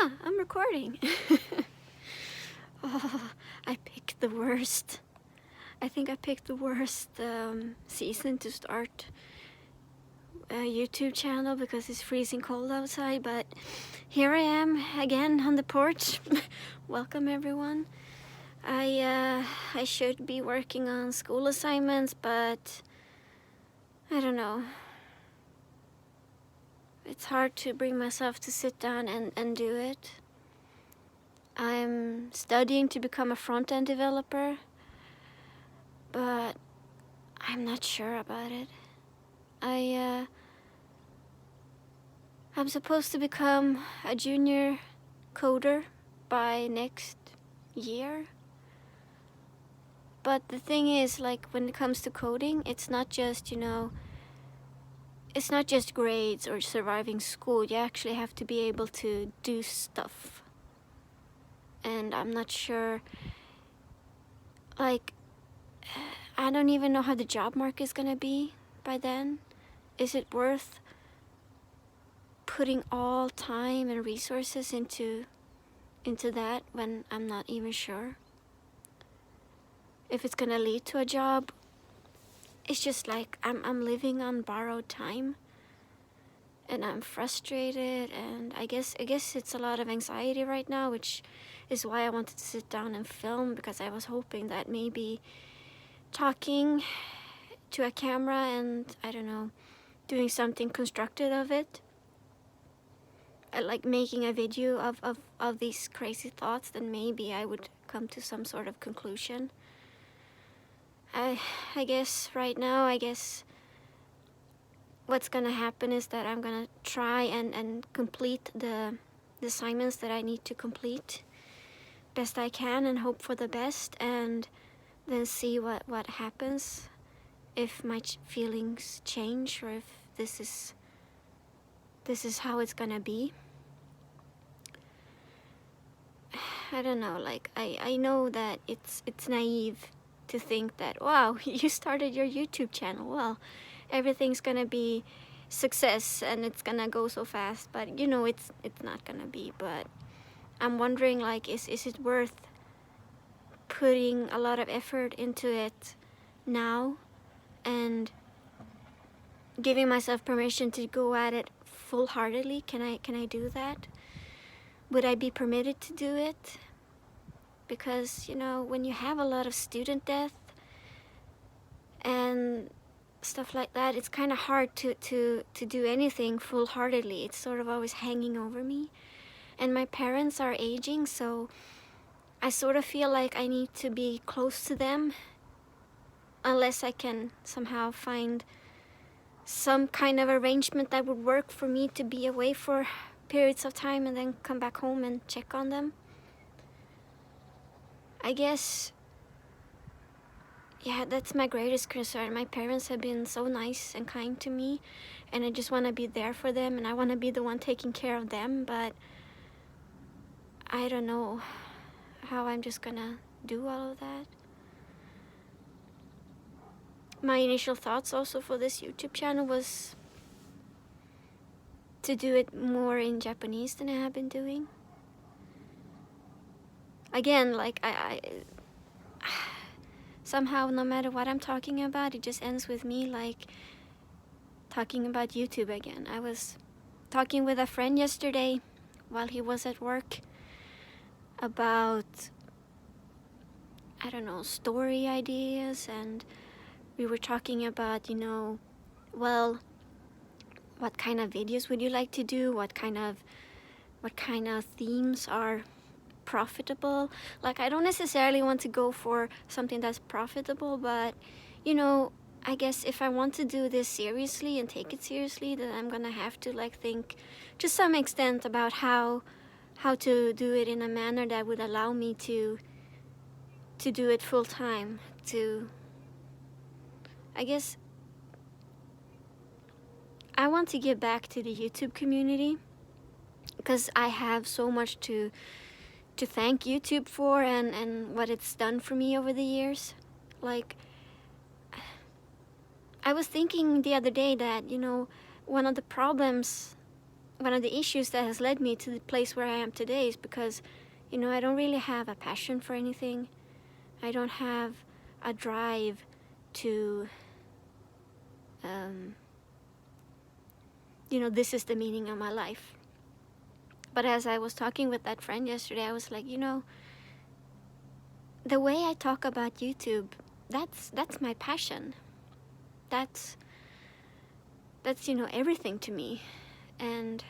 I'm recording. Oh, I picked the worst. I think I picked the worst season to start a YouTube channel because it's freezing cold outside, but here I am again on the porch. Welcome everyone. I should be working on school assignments, but I don't know. It's hard to bring myself to sit down and do it. I'm studying to become a front-end developer, but I'm not sure about it. I'm supposed to become a junior coder by next year. But the thing is, like, when it comes to coding, it's not just, it's not just grades or surviving school. You actually have to be able to do stuff. And I'm not sure, like, I don't even know how the job market is gonna be by then. Is it worth putting all time and resources into that when I'm not even sure if it's gonna lead to a job? It's just like I'm living on borrowed time, and I'm frustrated, and I guess it's a lot of anxiety right now, which is why I wanted to sit down and film, because I was hoping that maybe talking to a camera and, I don't know, doing something constructive of it, like making a video of these crazy thoughts, then maybe I would come to some sort of conclusion. I guess right now, what's gonna happen is that I'm gonna try and complete the assignments that I need to complete best I can and hope for the best, and then see what happens, if my feelings change, or if this is how it's gonna be. I don't know, like, I know that it's naive to think that, wow, you started your YouTube channel, well, everything's gonna be success and it's gonna go so fast, but it's not gonna be. But I'm wondering, like, is it worth putting a lot of effort into it now and giving myself permission to go at it full-heartedly? Can I do that? Would I be permitted to do it? Because when you have a lot of student death and stuff like that, it's kind of hard to do anything full-heartedly. It's sort of always hanging over me, and my parents are aging, so I sort of feel like I need to be close to them, unless I can somehow find some kind of arrangement that would work for me to be away for periods of time and then come back home and check on them. I guess, yeah, that's my greatest concern. My parents have been so nice and kind to me, and I just want to be there for them, and I want to be the one taking care of them, but I don't know how I'm just gonna do all of that. My initial thoughts also for this YouTube channel was to do it more in Japanese than I have been doing. Again, like, I somehow, no matter what I'm talking about, it just ends with me, like, talking about YouTube again. I was talking with a friend yesterday while he was at work about, I don't know, story ideas, and we were talking about, well, what kind of videos would you like to do? What kind of themes are profitable? Like, I don't necessarily want to go for something that's profitable, but I guess if I want to do this seriously and take it seriously, then I'm gonna have to, like, think to some extent about how to do it in a manner that would allow me to do it full time. I guess I want to give back to the YouTube community, because I have so much to thank YouTube for, and what it's done for me over the years. Like, I was thinking the other day that, one of the problems one of the issues that has led me to the place where I am today is because, I don't really have a passion for anything. I don't have a drive to, this is the meaning of my life. But as I was talking with that friend yesterday, I was like, the way I talk about YouTube, that's my passion. That's everything to me. And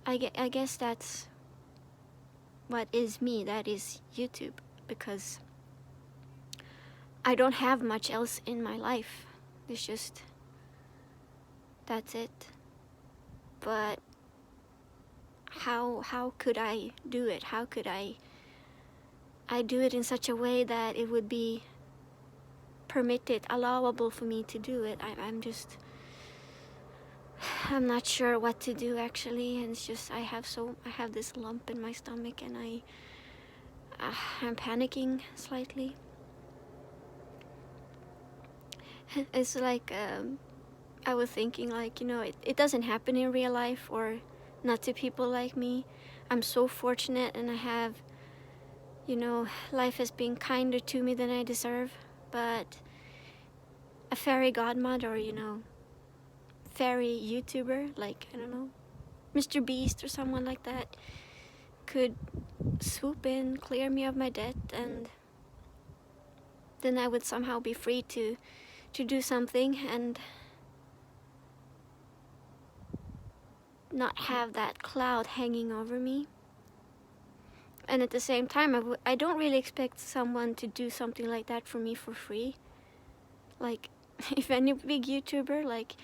I guess that's what is me. That is YouTube, because I don't have much else in my life. It's just, that's it. But how could I do it? How could I do it in such a way that it would be permitted, allowable for me to do it? I'm not sure what to do, actually. And it's just, I have this lump in my stomach, and I'm panicking slightly. It's like, I was thinking, like, it doesn't happen in real life, or not to people like me. I'm so fortunate, and I have, life has been kinder to me than I deserve. But a fairy godmother, or, fairy YouTuber, like, I don't know, Mr. Beast or someone like that, could swoop in, clear me of my debt, and then I would somehow be free to do something and not have that cloud hanging over me. And at the same time, I don't really expect someone to do something like that for me for free. Like, if any big YouTuber, like,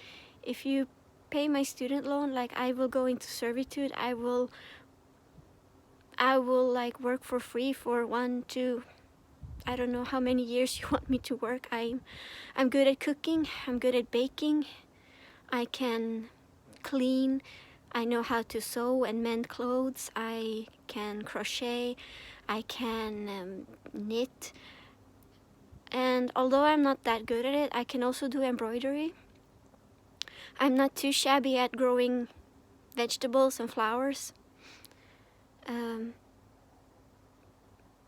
if you pay my student loan, like, I will go into servitude. I will like work for free for 1, 2, I don't know how many years you want me to work. I'm good at cooking. I'm good at baking. I can clean. I know how to sew and mend clothes. I can crochet. I can knit. And although I'm not that good at it, I can also do embroidery. I'm not too shabby at growing vegetables and flowers.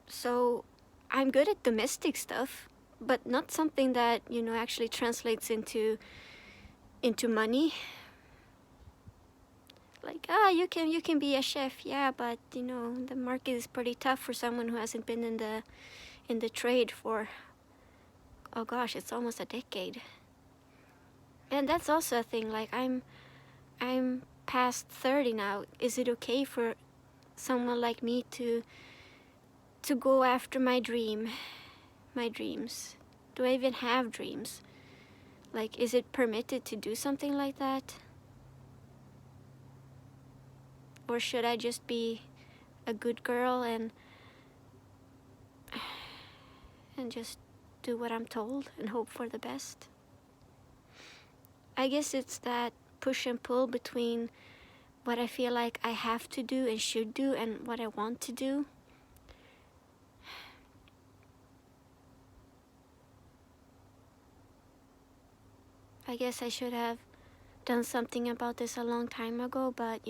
So I'm good at domestic stuff, but not something that, actually translates into money. Like, you can be a chef, yeah, but the market is pretty tough for someone who hasn't been in the trade for, oh gosh, it's almost a decade. And that's also a thing. Like, I'm past 30 now. Is it okay for someone like me to go after my dreams? Do I even have dreams? Like, is it permitted to do something like that? Or should I just be a good girl and just do what I'm told and hope for the best? I guess it's that push and pull between what I feel like I have to do and should do and what I want to do. I guess I should have done something about this a long time ago, but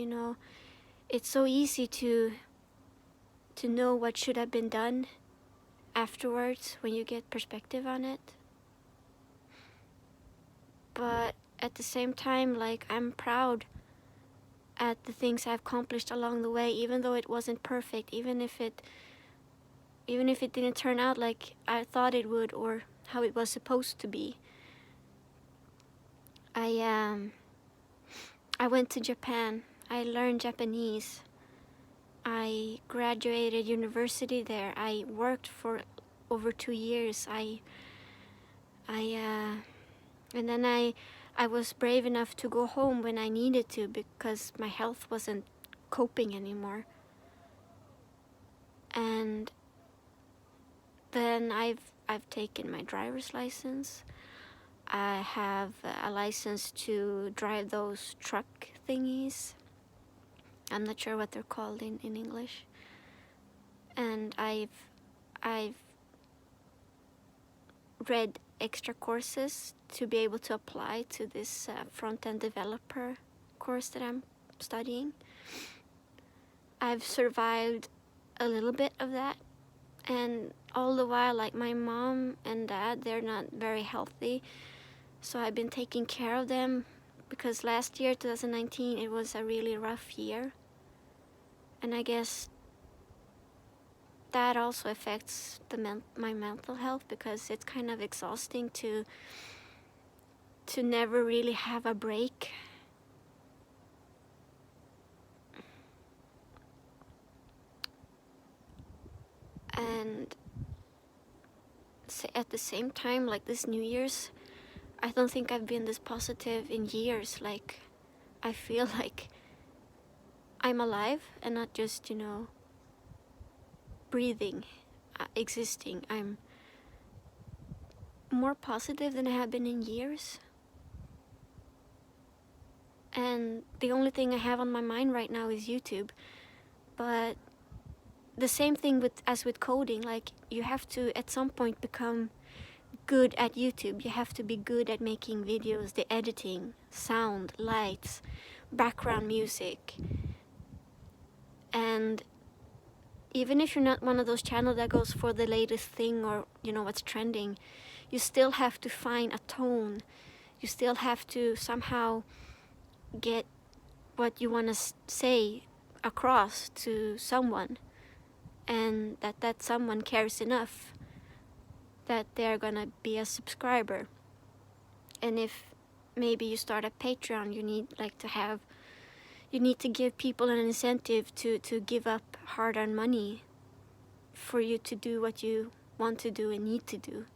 it's so easy to know what should have been done afterwards when you get perspective on it. But at the same time, like, I'm proud at the things I've accomplished along the way, even though it wasn't perfect, even if it didn't turn out like I thought it would or how it was supposed to be. I went to Japan. I learned Japanese. I graduated university there. I worked for over 2 years. And then I was brave enough to go home when I needed to because my health wasn't coping anymore. And then I've taken my driver's license. I have a license to drive those truck thingies. I'm not sure what they're called in English. And I've read extra courses to be able to apply to this front-end developer course that I'm studying. I've survived a little bit of that, and all the while, like, my mom and dad, they're not very healthy, so I've been taking care of them, because last year, 2019, it was a really rough year, and I guess that also affects my mental health, because it's kind of exhausting to never really have a break. And at the same time, like this New Year's, I don't think I've been this positive in years. Like, I feel like I'm alive and not just, breathing, existing. I'm more positive than I have been in years. And the only thing I have on my mind right now is YouTube. But the same thing as with coding, like, you have to at some point become good at YouTube. You have to be good at making videos, the editing, sound, lights, background music. And even if you're not one of those channels that goes for the latest thing or what's trending, you still have to find a tone. You still have to somehow get what you want to say across to someone, and that someone cares enough that they're gonna be a subscriber. And if maybe you start a Patreon, you need to give people an incentive to give up hard-earned money for you to do what you want to do and need to do.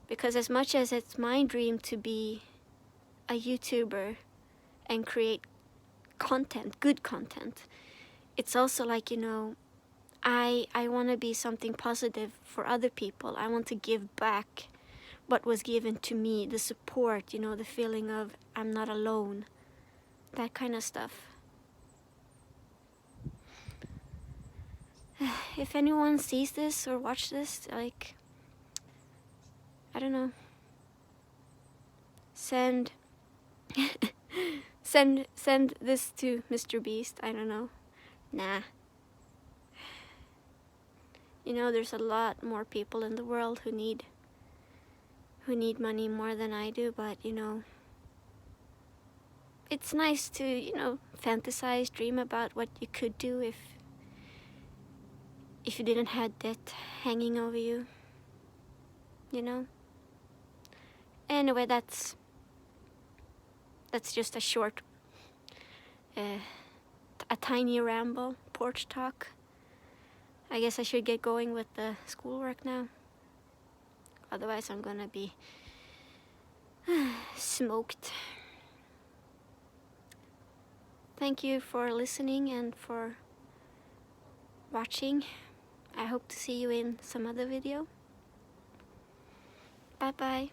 Because as much as it's my dream to be a YouTuber and create content, good content, it's also like, I want to be something positive for other people. I want to give back what was given to me, the support, the feeling of I'm not alone, that kind of stuff. If anyone sees this or watch this, like, I don't know, send this to Mr. Beast. I don't know. Nah. There's a lot more people in the world who need money more than I do, but it's nice to, fantasize, dream about what you could do if you didn't have debt hanging over you, Anyway, that's just a short, a tiny ramble, porch talk. I guess I should get going with the schoolwork now. Otherwise, I'm gonna be smoked. Thank you for listening and for watching. I hope to see you in some other video. Bye bye.